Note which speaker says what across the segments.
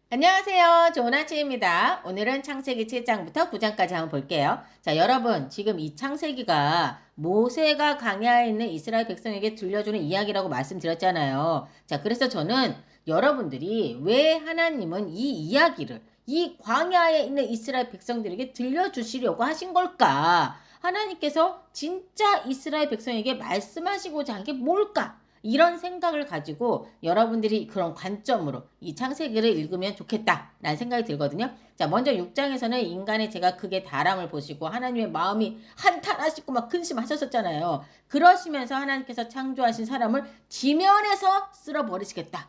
Speaker 1: 안녕하세요. 좋은 아침입니다. 오늘은 창세기 7장부터 9장까지 한번 볼게요. 자, 여러분, 지금 이 창세기가 모세가 광야에 있는 이스라엘 백성에게 들려주는 이야기라고 말씀드렸잖아요. 자, 그래서 저는 여러분들이 왜 하나님은 이 이야기를 이 광야에 있는 이스라엘 백성들에게 들려주시려고 하신 걸까? 하나님께서 진짜 이스라엘 백성에게 말씀하시고자 한 게 뭘까? 이런 생각을 가지고 여러분들이 그런 관점으로 이 창세기를 읽으면 좋겠다라는 생각이 들거든요. 자, 먼저 6장에서는 인간의 제가 극의 다람을 보시고 하나님의 마음이 한탄하시고 막 근심하셨었잖아요. 그러시면서 하나님께서 창조하신 사람을 지면에서 쓸어버리시겠다.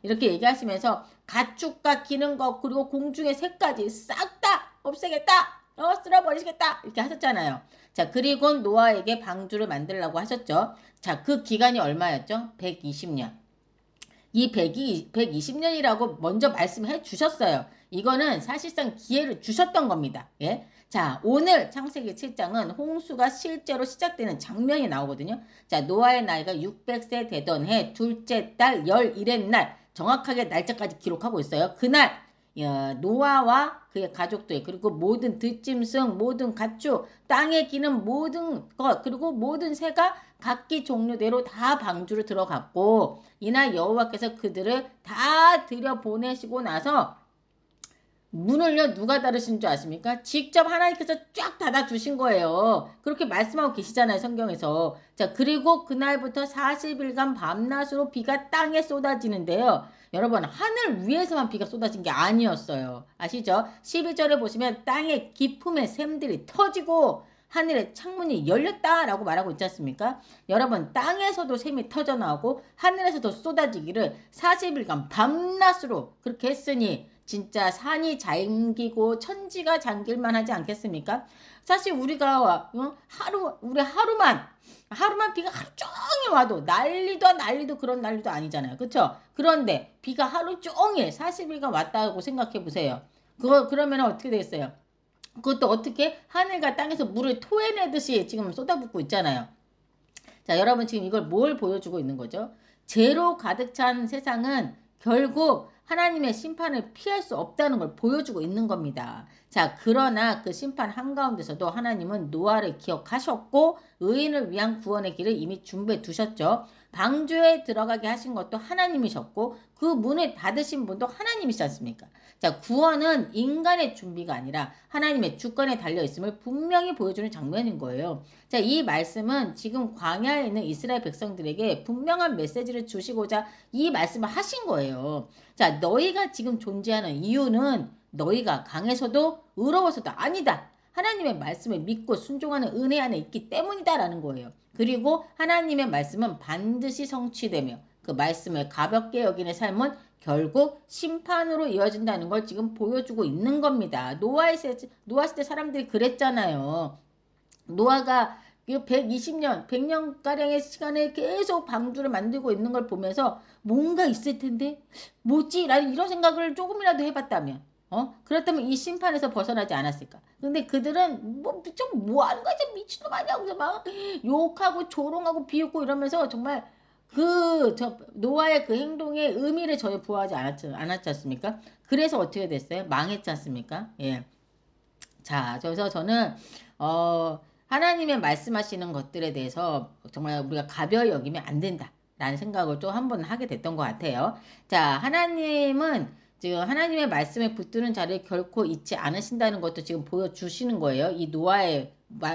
Speaker 1: 이렇게 얘기하시면서 가축과 기는 것 그리고 공중의 새까지 싹 다 없애겠다. 쓸어버리시겠다. 이렇게 하셨잖아요. 자, 그리고 노아에게 방주를 만들라고 하셨죠. 자, 그 기간이 얼마였죠? 120년. 이 120년이라고 먼저 말씀해 주셨어요. 이거는 사실상 기회를 주셨던 겁니다. 예? 자, 오늘 창세기 7장은 홍수가 실제로 시작되는 장면이 나오거든요. 자, 노아의 나이가 600세 되던 해 둘째 달 11의 날 정확하게 날짜까지 기록하고 있어요. 그날 노아와 그의 가족들 그리고 모든 들짐승 모든 가축 땅에 기는 모든 것 그리고 모든 새가 각기 종류대로 다 방주로 들어갔고 이날 여호와께서 그들을 다 들여보내시고 나서 문을요 누가 닫으신 줄 아십니까? 직접 하나님께서 쫙 닫아주신 거예요. 그렇게 말씀하고 계시잖아요 성경에서. 자, 그리고 그날부터 40일간 밤낮으로 비가 땅에 쏟아지는데요. 여러분, 하늘 위에서만 비가 쏟아진 게 아니었어요. 아시죠? 12절에 보시면 땅의 깊음의 샘들이 터지고 하늘의 창문이 열렸다라고 말하고 있지 않습니까? 여러분, 땅에서도 샘이 터져 나오고 하늘에서도 쏟아지기를 40일간 밤낮으로 그렇게 했으니 진짜 산이 잠기고 천지가 잠길만 하지 않겠습니까? 사실 우리가 우리 하루만 비가 하루 종일 와도 난리도 그런 난리도 아니잖아요. 그렇죠? 그런데 비가 하루 종일 40일간 왔다고 생각해 보세요. 그러면 어떻게 되겠어요? 그것도 어떻게 하늘과 땅에서 물을 토해내듯이 지금 쏟아붓고 있잖아요. 자, 여러분 지금 이걸 뭘 보여주고 있는 거죠? 죄로 가득 찬 세상은 결국 하나님의 심판을 피할 수 없다는 걸 보여주고 있는 겁니다. 자, 그러나 그 심판 한가운데서도 하나님은 노아를 기억하셨고 의인을 위한 구원의 길을 이미 준비해 두셨죠. 방주에 들어가게 하신 것도 하나님이셨고 그 문을 닫으신 분도 하나님이시지 않습니까? 자, 구원은 인간의 준비가 아니라 하나님의 주권에 달려 있음을 분명히 보여주는 장면인 거예요. 자, 이 말씀은 지금 광야에 있는 이스라엘 백성들에게 분명한 메시지를 주시고자 이 말씀을 하신 거예요. 자, 너희가 지금 존재하는 이유는 너희가 강해서도 의로워서도 아니다. 하나님의 말씀을 믿고 순종하는 은혜 안에 있기 때문이다라는 거예요. 그리고 하나님의 말씀은 반드시 성취되며 그 말씀을 가볍게 여기는 삶은 결국 심판으로 이어진다는 걸 지금 보여주고 있는 겁니다. 노아 시대 사람들이 그랬잖아요. 노아가 120년, 100년가량의 시간에 계속 방주를 만들고 있는 걸 보면서 뭔가 있을 텐데, 뭐지? 라는 이런 생각을 조금이라도 해봤다면, 그렇다면 이 심판에서 벗어나지 않았을까? 근데 그들은 뭐 하는 거야? 미친놈 아니야? 그래서 막 욕하고 조롱하고 비웃고 이러면서 정말 노아의 그 행동에 의미를 전혀 부여하지 않았지 않습니까? 그래서 어떻게 됐어요? 망했지 않습니까? 예. 자, 그래서 저는 하나님의 말씀하시는 것들에 대해서 정말 우리가 가벼이 여기면 안 된다라는 생각을 또 한 번 하게 됐던 것 같아요. 자, 하나님은 지금 하나님의 말씀에 붙드는 자를 결코 잊지 않으신다는 것도 지금 보여주시는 거예요. 이 노아의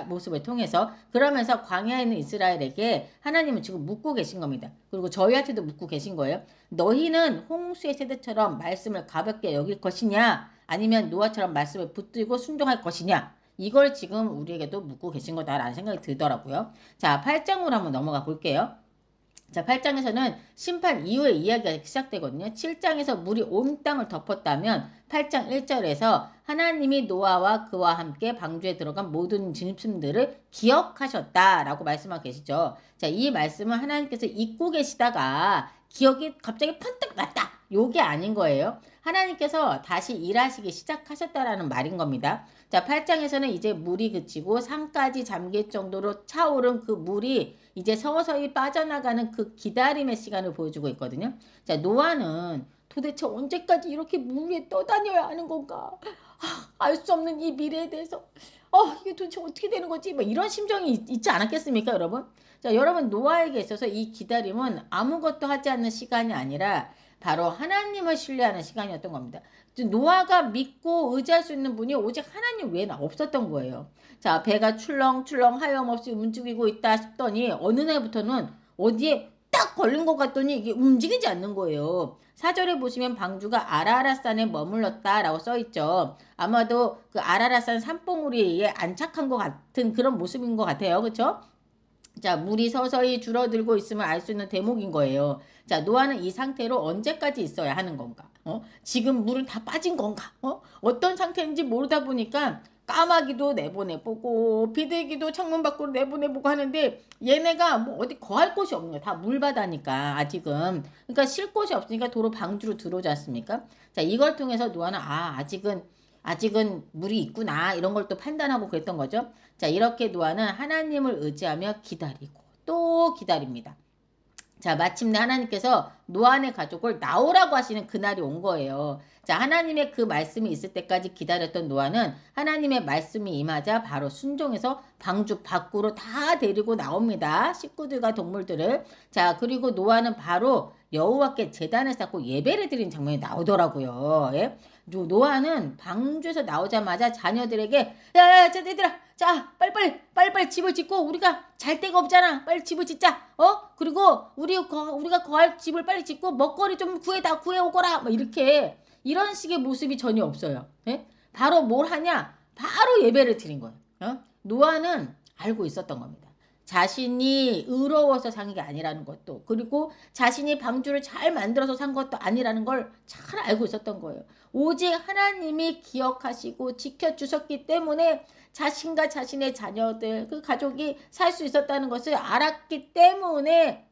Speaker 1: 모습을 통해서. 그러면서 광야에 있는 이스라엘에게 하나님은 지금 묻고 계신 겁니다. 그리고 저희한테도 묻고 계신 거예요. 너희는 홍수의 세대처럼 말씀을 가볍게 여길 것이냐? 아니면 노아처럼 말씀을 붙들고 순종할 것이냐? 이걸 지금 우리에게도 묻고 계신 거다라는 생각이 들더라고요. 자, 8장으로 한번 넘어가 볼게요. 자, 8장에서는 심판 이후의 이야기가 시작되거든요. 7장에서 물이 온 땅을 덮었다면 8장 1절에서 하나님이 노아와 그와 함께 방주에 들어간 모든 짐승들을 기억하셨다라고 말씀하고 계시죠. 자, 이 말씀은 하나님께서 잊고 계시다가 기억이 갑자기 펀뜩 났다. 요게 아닌 거예요. 하나님께서 다시 일하시기 시작하셨다라는 말인 겁니다. 자, 8장에서는 이제 물이 그치고 산까지 잠길 정도로 차오른 그 물이 이제 서서히 빠져나가는 그 기다림의 시간을 보여주고 있거든요. 자, 노아는 도대체 언제까지 이렇게 물 위에 떠다녀야 하는 건가? 알 수 없는 이 미래에 대해서 이게 도대체 어떻게 되는 거지? 뭐 이런 심정이 있지 않았겠습니까, 여러분? 자, 여러분 노아에게 있어서 이 기다림은 아무것도 하지 않는 시간이 아니라 바로 하나님을 신뢰하는 시간이었던 겁니다. 노아가 믿고 의지할 수 있는 분이 오직 하나님 외에는 없었던 거예요. 자, 배가 출렁출렁 하염없이 움직이고 있다 싶더니 어느 날부터는 어디에 딱 걸린 것 같더니 이게 움직이지 않는 거예요. 사절에 보시면 방주가 아라라산에 머물렀다라고 써있죠. 아마도 그 아라라산 산봉우리에 안착한 것 같은 그런 모습인 것 같아요. 그렇죠? 자, 물이 서서히 줄어들고 있음을 알 수 있는 대목인 거예요. 자, 노아는 이 상태로 언제까지 있어야 하는 건가? 지금 물은 다 빠진 건가? 어떤 상태인지 모르다 보니까 까마귀도 내보내보고 비둘기도 창문 밖으로 내보내보고 하는데 얘네가 뭐 어디 거할 곳이 없는 거야. 다 물바다니까 아직은. 그러니까 쉴 곳이 없으니까 도로 방주로 들어오지 않습니까? 자, 이걸 통해서 노아는 아직은 물이 있구나 이런 걸 또 판단하고 그랬던 거죠. 자, 이렇게 노아는 하나님을 의지하며 기다리고 또 기다립니다. 자, 마침내 하나님께서 노아의 가족을 나오라고 하시는 그날이 온 거예요. 자, 하나님의 그 말씀이 있을 때까지 기다렸던 노아는 하나님의 말씀이 임하자 바로 순종해서 방주 밖으로 다 데리고 나옵니다. 식구들과 동물들을. 자, 그리고 노아는 바로 여호와께 제단을 쌓고 예배를 드린 장면이 나오더라고요. 예? 노아는 방주에서 나오자마자 자녀들에게 야야야 얘들아 자 빨리빨리 집을 짓고 우리가 잘 데가 없잖아 빨리 집을 짓자 그리고 우리가 거할 집을 빨리 짓고 먹거리 좀 구해오거라 뭐 이렇게 이런 식의 모습이 전혀 없어요. 예? 바로 뭘 하냐 바로 예배를 드린 거예요. 노아는 알고 있었던 겁니다. 자신이 의로워서 산 게 아니라는 것도 그리고 자신이 방주를 잘 만들어서 산 것도 아니라는 걸 잘 알고 있었던 거예요. 오직 하나님이 기억하시고 지켜주셨기 때문에 자신과 자신의 자녀들 그 가족이 살 수 있었다는 것을 알았기 때문에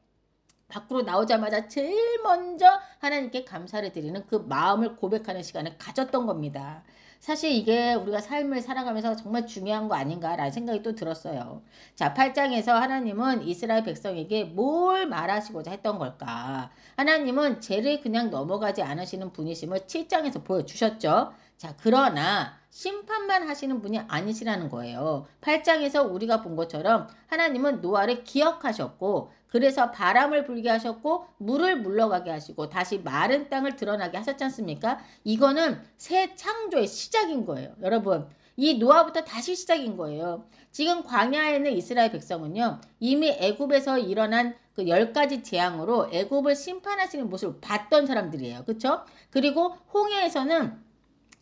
Speaker 1: 밖으로 나오자마자 제일 먼저 하나님께 감사를 드리는 그 마음을 고백하는 시간을 가졌던 겁니다. 사실 이게 우리가 삶을 살아가면서 정말 중요한 거 아닌가라는 생각이 또 들었어요. 자, 8장에서 하나님은 이스라엘 백성에게 뭘 말하시고자 했던 걸까? 하나님은 죄를 그냥 넘어가지 않으시는 분이심을 7장에서 보여주셨죠. 자, 그러나 심판만 하시는 분이 아니시라는 거예요. 8장에서 우리가 본 것처럼 하나님은 노아를 기억하셨고 그래서 바람을 불게 하셨고 물을 물러가게 하시고 다시 마른 땅을 드러나게 하셨지 않습니까? 이거는 새 창조의 시작인 거예요. 여러분 이 노아부터 다시 시작인 거예요. 지금 광야에 있는 이스라엘 백성은요. 이미 애굽에서 일어난 그 10가지 재앙으로 애굽을 심판하시는 모습을 봤던 사람들이에요. 그렇죠? 그리고 홍해에서는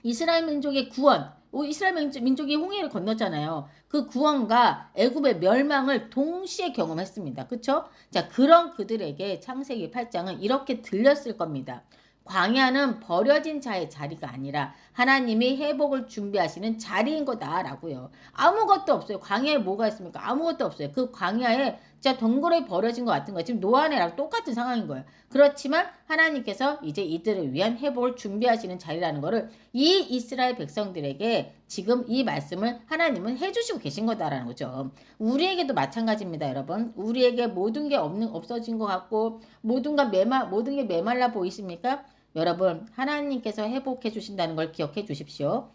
Speaker 1: 이스라엘 민족의 구원, 이스라엘 민족이 홍해를 건넜잖아요. 그 구원과 애굽의 멸망을 동시에 경험했습니다. 그쵸? 자, 그런 그들에게 창세기 8장은 이렇게 들렸을 겁니다. 광야는 버려진 자의 자리가 아니라 하나님이 회복을 준비하시는 자리인 거다라고요. 아무것도 없어요. 광야에 뭐가 있습니까? 아무것도 없어요. 그 광야에 진짜 덩그러니 버려진 것 같은 거예요. 지금 노아네랑 똑같은 상황인 거예요. 그렇지만 하나님께서 이제 이들을 위한 회복을 준비하시는 자리라는 거를 이 이스라엘 백성들에게 지금 이 말씀을 하나님은 해주시고 계신 거다라는 거죠. 우리에게도 마찬가지입니다, 여러분. 우리에게 모든 게 없어진 것 같고 모든 게 메말라 보이십니까? 여러분, 하나님께서 회복해 주신다는 걸 기억해 주십시오.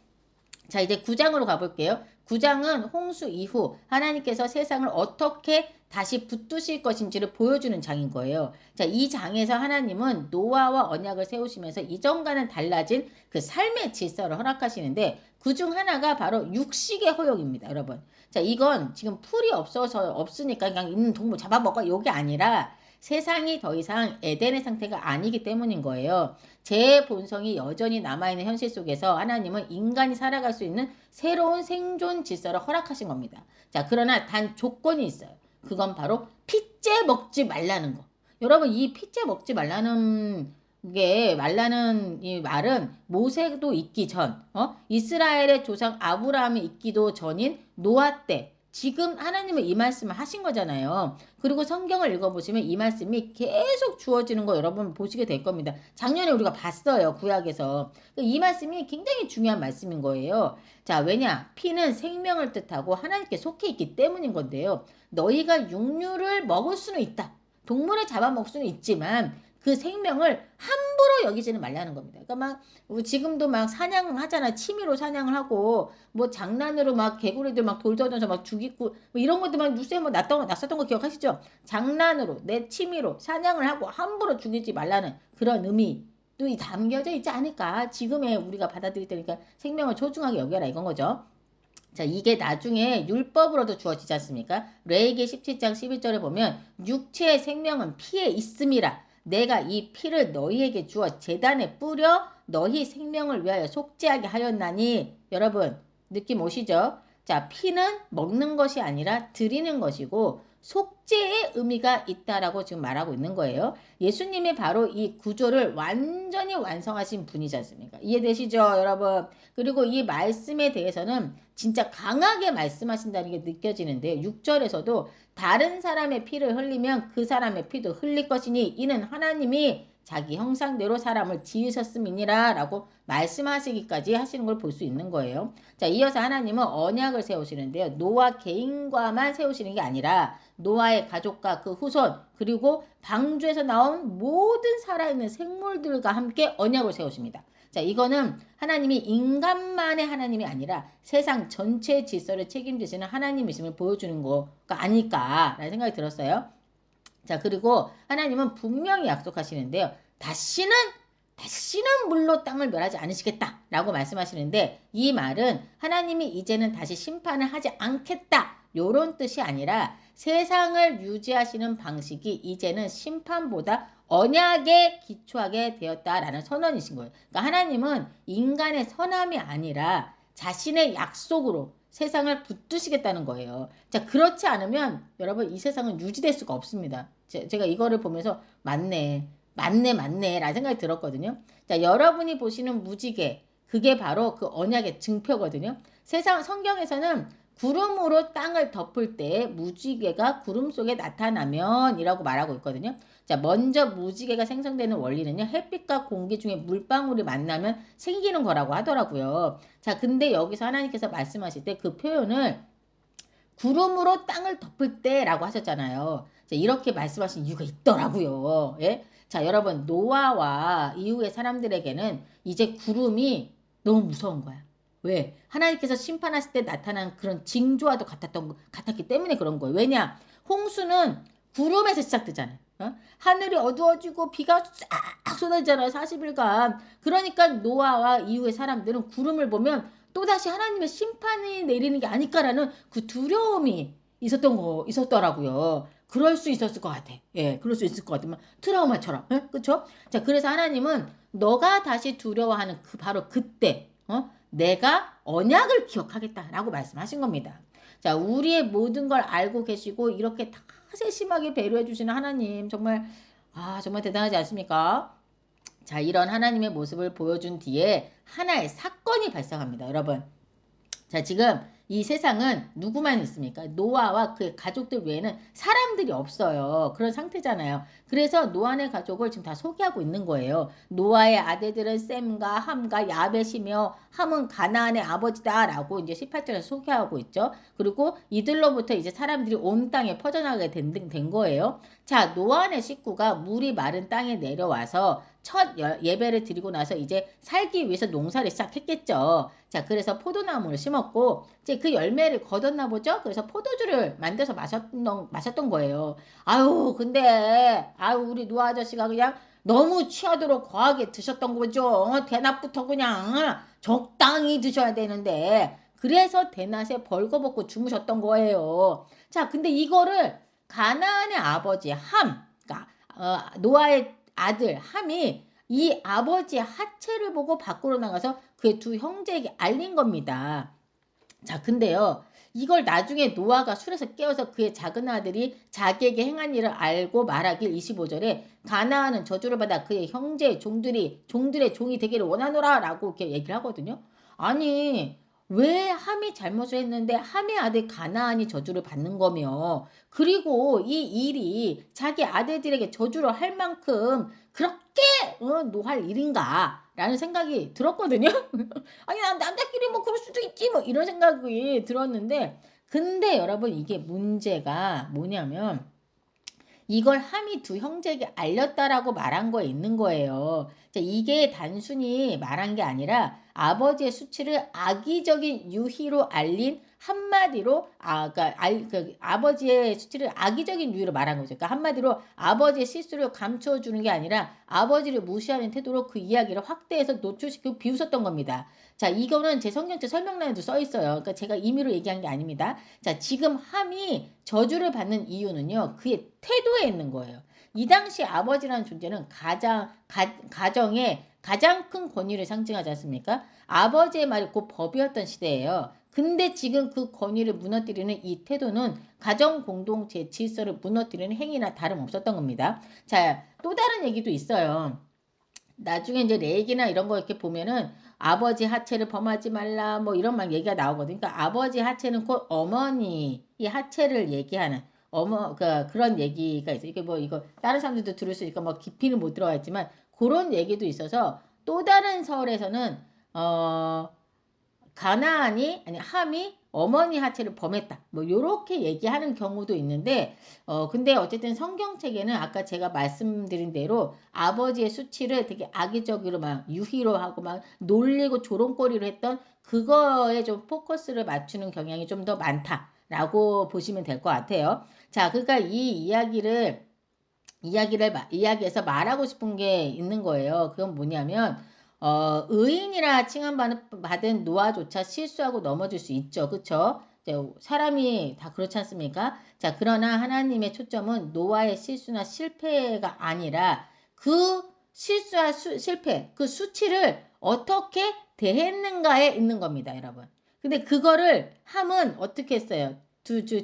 Speaker 1: 자, 이제 9장으로 가볼게요. 9장은 홍수 이후 하나님께서 세상을 어떻게 다시 붙드실 것인지를 보여주는 장인 거예요. 자, 이 장에서 하나님은 노아와 언약을 세우시면서 이전과는 달라진 그 삶의 질서를 허락하시는데 그 중 하나가 바로 육식의 허용입니다, 여러분. 자, 이건 지금 풀이 없으니까 그냥 있는 동물 잡아먹어. 이게 아니라 세상이 더 이상 에덴의 상태가 아니기 때문인 거예요. 제 본성이 여전히 남아있는 현실 속에서 하나님은 인간이 살아갈 수 있는 새로운 생존 질서를 허락하신 겁니다. 자, 그러나 단 조건이 있어요. 그건 바로 핏째 먹지 말라는 거. 여러분, 이 핏째 먹지 말라는 이 말은 모세도 있기 전, 이스라엘의 조상 아브라함이 있기도 전인 노아 때, 지금 하나님은 이 말씀을 하신 거잖아요. 그리고 성경을 읽어보시면 이 말씀이 계속 주어지는 거 여러분 보시게 될 겁니다. 작년에 우리가 봤어요. 구약에서. 이 말씀이 굉장히 중요한 말씀인 거예요. 자, 왜냐? 피는 생명을 뜻하고 하나님께 속해 있기 때문인 건데요. 너희가 육류를 먹을 수는 있다. 동물을 잡아먹을 수는 있지만 그 생명을 함부로 여기지는 말라는 겁니다. 그러니까 막 지금도 막 사냥을 하잖아. 취미로 사냥을 하고 뭐 장난으로 막 개구리들 막 돌 던져서 막 죽이고 뭐 이런 것도 막 뉴스에 뭐 났었던 거 기억하시죠? 장난으로 내 취미로 사냥을 하고 함부로 죽이지 말라는 그런 의미도 담겨져 있지 않을까? 지금의 우리가 받아들일 때니까 생명을 소중하게 여겨라 이건 거죠. 자, 이게 나중에 율법으로도 주어지지 않습니까? 레위기 17장 11절에 보면 육체의 생명은 피에 있음이라 내가 이 피를 너희에게 주어 제단에 뿌려 너희 생명을 위하여 속죄하게 하였나니 여러분 느낌 오시죠? 자, 피는 먹는 것이 아니라 드리는 것이고 속죄의 의미가 있다라고 지금 말하고 있는 거예요. 예수님이 바로 이 구조를 완전히 완성하신 분이지 않습니까? 이해되시죠, 여러분? 그리고 이 말씀에 대해서는 진짜 강하게 말씀하신다는 게 느껴지는데요. 6절에서도 다른 사람의 피를 흘리면 그 사람의 피도 흘릴 것이니 이는 하나님이 자기 형상대로 사람을 지으셨음이니라 라고 말씀하시기까지 하시는 걸 볼 수 있는 거예요. 자, 이어서 하나님은 언약을 세우시는데요. 노아 개인과만 세우시는 게 아니라 노아의 가족과 그 후손 그리고 방주에서 나온 모든 살아있는 생물들과 함께 언약을 세우십니다. 자, 이거는 하나님이 인간만의 하나님이 아니라 세상 전체의 질서를 책임지시는 하나님이심을 보여주는 거가 아닐까라는 생각이 들었어요. 자, 그리고 하나님은 분명히 약속하시는데요. 다시는 물로 땅을 멸하지 않으시겠다라고 말씀하시는데 이 말은 하나님이 이제는 다시 심판을 하지 않겠다 요런 뜻이 아니라 세상을 유지하시는 방식이 이제는 심판보다 언약에 기초하게 되었다라는 선언이신 거예요. 그러니까 하나님은 인간의 선함이 아니라 자신의 약속으로 세상을 붙드시겠다는 거예요. 자, 그렇지 않으면 여러분 이 세상은 유지될 수가 없습니다. 제가 이거를 보면서 맞네 라는 생각이 들었거든요. 자, 여러분이 보시는 무지개 그게 바로 그 언약의 증표거든요. 세상 성경에서는 구름으로 땅을 덮을 때 무지개가 구름 속에 나타나면 이라고 말하고 있거든요. 자, 먼저 무지개가 생성되는 원리는요. 햇빛과 공기 중에 물방울이 만나면 생기는 거라고 하더라고요. 자, 근데 여기서 하나님께서 말씀하실 때 그 표현을 구름으로 땅을 덮을 때라고 하셨잖아요. 자, 이렇게 말씀하신 이유가 있더라고요. 예? 자, 여러분 노아와 이후의 사람들에게는 이제 구름이 너무 무서운 거야. 왜? 하나님께서 심판하실 때 나타난 그런 징조와도 같았기 때문에 그런 거예요. 왜냐? 홍수는 구름에서 시작되잖아요. 어? 하늘이 어두워지고 비가 쫙 쏟아지잖아요. 40일간. 그러니까 노아와 이후의 사람들은 구름을 보면 또다시 하나님의 심판이 내리는 게 아닐까라는 그 두려움이 있었더라고요. 그럴 수 있었을 것 같아. 예, 그럴 수 있을 것 같아. 트라우마처럼. 예? 그쵸? 자, 그래서 하나님은 너가 다시 두려워하는 바로 그때, 내가 언약을 기억하겠다라고 말씀하신 겁니다. 자, 우리의 모든 걸 알고 계시고 이렇게 다 세심하게 배려해 주시는 하나님 정말 정말 대단하지 않습니까? 자, 이런 하나님의 모습을 보여준 뒤에 하나의 사건이 발생합니다. 여러분. 자, 지금 이 세상은 누구만 있습니까? 노아와 그의 가족들 외에는 사람들이 없어요. 그런 상태잖아요. 그래서 노아의 가족을 지금 다 소개하고 있는 거예요. 노아의 아들들은 셈과 함과 야벳이며 함은 가나안의 아버지다라고 이제 18절에서 소개하고 있죠. 그리고 이들로부터 이제 사람들이 온 땅에 퍼져나가게 된 거예요. 자, 노아의 식구가 물이 마른 땅에 내려와서 첫 예배를 드리고 나서 이제 살기 위해서 농사를 시작했겠죠. 자, 그래서 포도나무를 심었고 이제 그 열매를 거뒀나 보죠. 그래서 포도주를 만들어서 마셨던 거예요. 근데 우리 노아 아저씨가 그냥 너무 취하도록 거하게 드셨던 거죠. 대낮부터 그냥 적당히 드셔야 되는데 그래서 대낮에 벌거벗고 주무셨던 거예요. 자, 근데 이거를 가나안의 아버지 그러니까 노아의 아들 함이 이 아버지의 하체를 보고 밖으로 나가서 그의 두 형제에게 알린 겁니다. 자, 근데요. 이걸 나중에 노아가 술에서 깨어서 그의 작은 아들이 자기에게 행한 일을 알고 말하길 25절에 가나안은 저주를 받아 그의 형제 종들의 종이 되기를 원하노라 라고 이렇게 얘기를 하거든요. 아니 왜 함이 잘못을 했는데 함의 아들 가나안이 저주를 받는 거며 그리고 이 일이 자기 아들들에게 저주를 할 만큼 그렇게 노할 일인가 라는 생각이 들었거든요. 아니 남자끼리 뭐 그럴 수도 있지 뭐 이런 생각이 들었는데 근데 여러분 이게 문제가 뭐냐면 이걸 함이 두 형제에게 알렸다라고 말한 거에 있는 거예요. 자, 이게 단순히 말한 게 아니라 아버지의 수치를 악의적인 유희로 알린 한마디로 아버지의 수치를 악의적인 유희로 말한 거죠. 그러니까 한마디로 아버지의 실수를 감춰주는 게 아니라 아버지를 무시하는 태도로 그 이야기를 확대해서 노출시키고 비웃었던 겁니다. 자, 이거는 제 성경책 설명란에도 써 있어요. 그러니까 제가 임의로 얘기한 게 아닙니다. 자, 지금 함이 저주를 받는 이유는요, 그의 태도에 있는 거예요. 이 당시 아버지라는 존재는 가정의 가장 큰 권위를 상징하지 않습니까? 아버지의 말이 곧 법이었던 시대예요. 근데 지금 그 권위를 무너뜨리는 이 태도는 가정 공동체 질서를 무너뜨리는 행위나 다름없었던 겁니다. 자, 또 다른 얘기도 있어요. 나중에 이제 레이기나 이런 거 이렇게 보면은 아버지 하체를 범하지 말라 뭐 이런 막 얘기가 나오거든요. 그러니까 아버지 하체는 곧 어머니의 하체를 얘기하는 그런 얘기가 있어요. 이게 뭐 이거 다른 사람들도 들을 수 있으니까 뭐 깊이는 못 들어가 있지만 그런 얘기도 있어서 또 다른 설에서는 어 가나안이 아니 함이 어머니 하체를 범했다. 뭐 요렇게 얘기하는 경우도 있는데 근데 어쨌든 성경책에는 아까 제가 말씀드린 대로 아버지의 수치를 되게 악의적으로 막 유희로 하고 막 놀리고 조롱거리로 했던 그거에 좀 포커스를 맞추는 경향이 좀 더 많다라고 보시면 될 것 같아요. 자, 그러니까 이 이야기에서 말하고 싶은 게 있는 거예요. 그건 뭐냐면 의인이라 칭함받은 노아조차 실수하고 넘어질 수 있죠. 그쵸? 사람이 다 그렇지 않습니까? 자, 그러나 하나님의 초점은 노아의 실수나 실패가 아니라 그 실수와 실패, 그 수치를 어떻게 대했는가에 있는 겁니다, 여러분. 근데 그거를 함은 어떻게 했어요?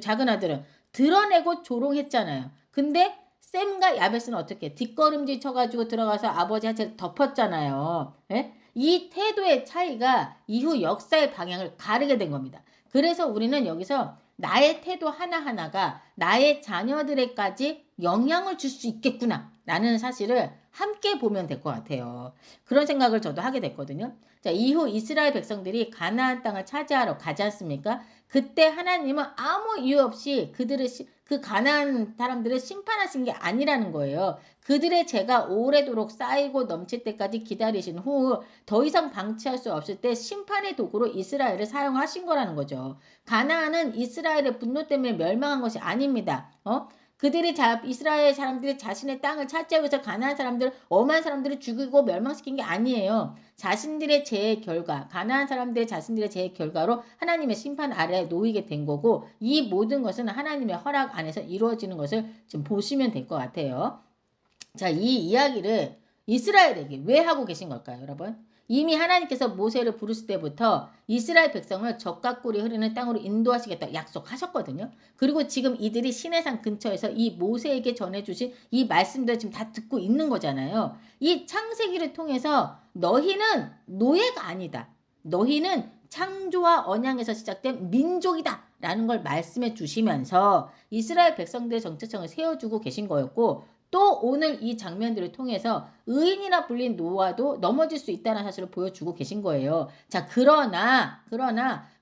Speaker 1: 작은 아들은 드러내고 조롱했잖아요. 근데 샘과 야벳은 어떻게 뒷걸음질 쳐가지고 들어가서 아버지 하체를 덮었잖아요. 예? 이 태도의 차이가 이후 역사의 방향을 가르게 된 겁니다. 그래서 우리는 여기서 나의 태도 하나하나가 나의 자녀들에까지 영향을 줄 수 있겠구나 라는 사실을 함께 보면 될 것 같아요. 그런 생각을 저도 하게 됐거든요. 자, 이후 이스라엘 백성들이 가나안 땅을 차지하러 가지 않습니까? 그때 하나님은 아무 이유 없이 그 가난한 사람들을 심판하신 게 아니라는 거예요. 그들의 죄가 오래도록 쌓이고 넘칠 때까지 기다리신 후 더 이상 방치할 수 없을 때 심판의 도구로 이스라엘을 사용하신 거라는 거죠. 가나안은 이스라엘의 분노 때문에 멸망한 것이 아닙니다. 이스라엘 사람들이 자신의 땅을 차지하기 위해서 가나안 사람들, 엄한 사람들을 죽이고 멸망시킨 게 아니에요. 자신들의 죄의 결과, 가나안 사람들의 자신들의 죄의 결과로 하나님의 심판 아래에 놓이게 된 거고 이 모든 것은 하나님의 허락 안에서 이루어지는 것을 좀 보시면 될 것 같아요. 자, 이 이야기를 이스라엘에게 왜 하고 계신 걸까요, 여러분? 이미 하나님께서 모세를 부르실 때부터 이스라엘 백성을 적과 꿀이 흐르는 땅으로 인도하시겠다 약속하셨거든요. 그리고 지금 이들이 시내산 근처에서 이 모세에게 전해주신 이 말씀들을 지금 다 듣고 있는 거잖아요. 이 창세기를 통해서 너희는 노예가 아니다. 너희는 창조와 언양에서 시작된 민족이다. 라는 걸 말씀해 주시면서 이스라엘 백성들의 정체성을 세워주고 계신 거였고 또 오늘 이 장면들을 통해서 의인이라 불린 노아도 넘어질 수 있다는 사실을 보여주고 계신 거예요. 자, 그러나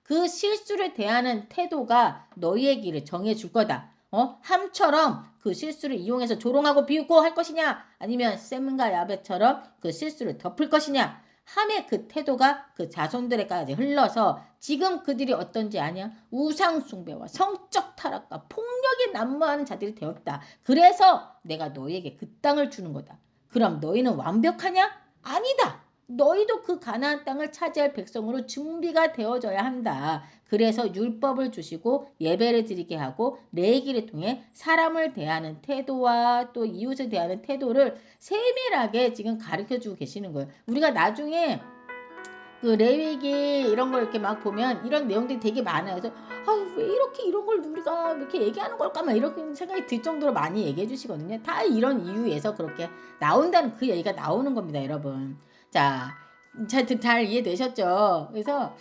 Speaker 1: 그 실수를 대하는 태도가 너희의 길을 정해줄 거다. 함처럼 그 실수를 이용해서 조롱하고 비웃고 할 것이냐? 아니면 셈과 야벳처럼 그 실수를 덮을 것이냐? 함의 그 태도가 그 자손들에까지 흘러서 지금 그들이 어떤지 아냐? 우상숭배와 성적 타락과 폭력에 난무하는 자들이 되었다. 그래서 내가 너희에게 그 땅을 주는 거다. 그럼 너희는 완벽하냐? 아니다. 너희도 그 가나안 땅을 차지할 백성으로 준비가 되어져야 한다. 그래서 율법을 주시고 예배를 드리게 하고 레위기를 통해 사람을 대하는 태도와 또 이웃을 대하는 태도를 세밀하게 지금 가르쳐 주고 계시는 거예요. 우리가 나중에 그 레위기 이런 걸 이렇게 막 보면 이런 내용들이 되게 많아요. 그래서 왜 이렇게 이런 걸 우리가 이렇게 얘기하는 걸까 막 이렇게 생각이 들 정도로 많이 얘기해 주시거든요. 다 이런 이유에서 그렇게 나온다는 그 얘기가 나오는 겁니다, 여러분. 자, 잘 이해되셨죠? 그래서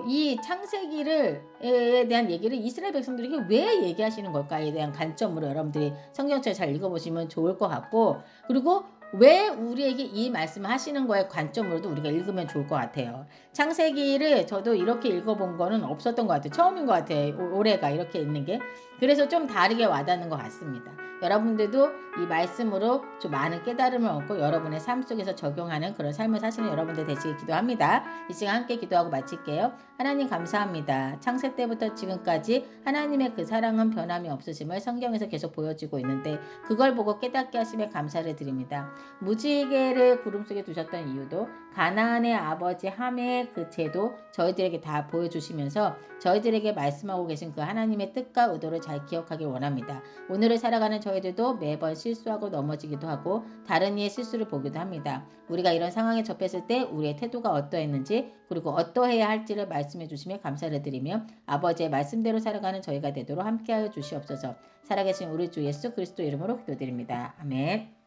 Speaker 1: 이 창세기에 대한 얘기를 이스라엘 백성들에게 왜 얘기하시는 걸까에 대한 관점으로 여러분들이 성경책을 잘 읽어보시면 좋을 것 같고 그리고 왜 우리에게 이 말씀을 하시는 거에 관점으로도 우리가 읽으면 좋을 것 같아요. 창세기를 저도 이렇게 읽어본 거는 없었던 것 같아요. 처음인 것 같아요. 올해가 이렇게 읽는 게. 그래서 좀 다르게 와닿는 것 같습니다. 여러분들도 이 말씀으로 좀 많은 깨달음을 얻고 여러분의 삶 속에서 적용하는 그런 삶을 사시는 여러분들 되시길 기도합니다. 이 시간 함께 기도하고 마칠게요. 하나님 감사합니다. 창세 때부터 지금까지 하나님의 그 사랑은 변함이 없으심을 성경에서 계속 보여주고 있는데 그걸 보고 깨닫게 하심에 감사를 드립니다. 무지개를 구름 속에 두셨던 이유도 가나안의 아버지 함의 그 제도 저희들에게 다 보여주시면서 저희들에게 말씀하고 계신 그 하나님의 뜻과 의도를 잘 기억하길 원합니다. 오늘을 살아가는 저희들도 매번 실수하고 넘어지기도 하고 다른 이의 실수를 보기도 합니다. 우리가 이런 상황에 접했을 때 우리의 태도가 어떠했는지 그리고 어떠해야 할지를 말씀해 주시며 감사를 드리며 아버지의 말씀대로 살아가는 저희가 되도록 함께하여 주시옵소서. 살아계신 우리 주 예수 그리스도 이름으로 기도드립니다. 아멘.